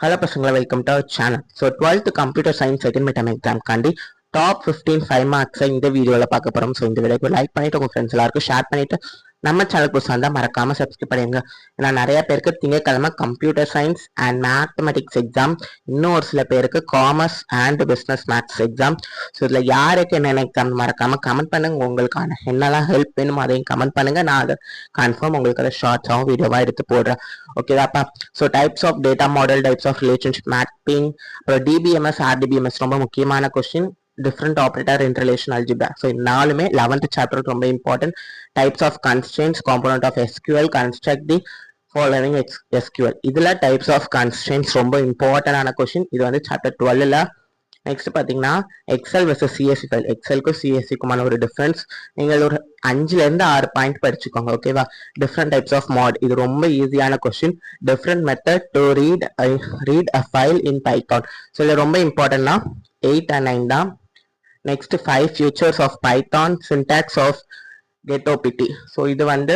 Hello பசங்களா, welcome to our channel. So 12th computer science second mid exam காண்டி top 15 5 மார்க்ஸை இந்த வீடியோவில் பார்க்க போகிறோம். ஸோ இந்த வீடியோக்கு லைக் பண்ணிட்டு உங்கள் ஃப்ரெண்ட்ஸ் எல்லாருக்கும் ஷேர் பண்ணிட்டு நம்ம சேனல் புதுசாக இருந்தால் மறக்காம சப்ஸ்கிரைப் பண்ணிடுங்க. ஏன்னா நிறைய பேருக்கு திங்கக்கிழமை computer science and mathematics exam, இன்னும் ஒரு சில பேருக்கு commerce and business maths exam. So இதில் யாருக்கு என்னென்ன எக்ஸாம் மறக்காம கமெண்ட் பண்ணுங்க. உங்களுக்கான என்னெல்லாம் ஹெல்ப் வேணும் அதையும் கமெண்ட் பண்ணுங்க. நான் அதை கன்ஃபார்ம் உங்களுக்கு அதை ஷார்ட்ஸாகவும் வீடியோவாக எடுத்து போடுறேன். ஓகேதாப்பா? So types of data model, types of relationship mapping, அப்புறம் டிபிஎம்எஸ் ஆர்டிபிஎம்எஸ் ரொம்ப முக்கியமான question. Different operator in relation algebra. So நாலுமே 11th சாப்டருக்கு ரொம்ப important. Types of constraints, component of SQL, construct the following SQL. இதுல டைப்ஸ் ஆஃப் கன்ஸ்ட்ரெயின்ஸ் ரொம்ப இம்பார்ட்டன்டான question. இது வந்து சாப்டர் 12ல. நெக்ஸ்ட் பார்த்தீங்கன்னா எக்ஸல் வெர்சஸ் சிஎஸ்சி ஃபைல். எக்ஸலுக்கும் சிஎஸ்சிக்குமான ஒரு டிஃப்ரென்ஸ் நீங்கள் ஒரு 5ல இருந்து 6 பாயிண்ட் படிச்சுக்கோங்க. ஓகேவா? டிஃப்ரெண்ட் டைப்ஸ் ஆஃப் மாட், இது ரொம்ப ஈஸியான question. Different method to read a file in Python. So இது ரொம்ப இம்பார்ட்டன்ட்னா 8 and 9 தான். Next 5 features of Python, syntax of கெட்டோபிடி. ஸோ இது வந்து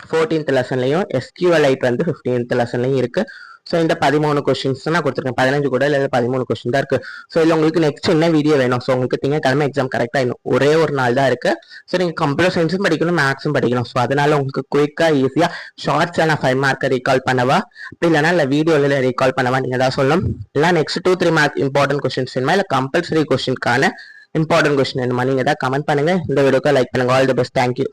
14th லெசன்லையும், எஸ்கியூஎல்ஐட் வந்து 15th லெசன்லையும் இருக்கு. ஸோ இந்த 13 கொஸ்டின்ஸ் நான் கொடுத்துருக்கேன். 15 கூட இல்லை, 13 கொஸ்டின் தான் இருக்கு. ஸோ இல்லை உங்களுக்கு நெக்ஸ்ட் என்ன வீடியோ வேணும்? ஸோ உங்களுக்கு திங்கக்கிழமை எக்ஸாம் கரெக்டாக இன்னும் ஒரே ஒரு நாள் தான் இருக்கு. ஸோ நீங்கள் கம்ப்யூட்டர் சயின்ஸும் படிக்கணும், மேத்ஸும் படிக்கணும். ஸோ அதனால உங்களுக்கு குயிக்காக ஈஸியாக ஷார்ட்ஸாக நான் 5 மார்க்கை ரீகால் பண்ணவா, அப்படி இல்லைனா இல்லை வீடியோவில் ரீகால் பண்ணவா நீங்கள் தான் சொல்லணும். இல்லை நெக்ஸ்ட் 2-3 மார்க் இம்பார்ட்டன்ட் கொஸ்டின்ஸ் வேணுமா, இல்லை கம்பல்சரி கொஸ்டின்கான இம்பார்ட்டன்ட் கொஸ்டின் வேணுமா, நீங்கள் தான் கமெண்ட் பண்ணுங்க. இந்த வீடியோக்கு லைக் பண்ணுங்க. All the best. தேங்க்யூ.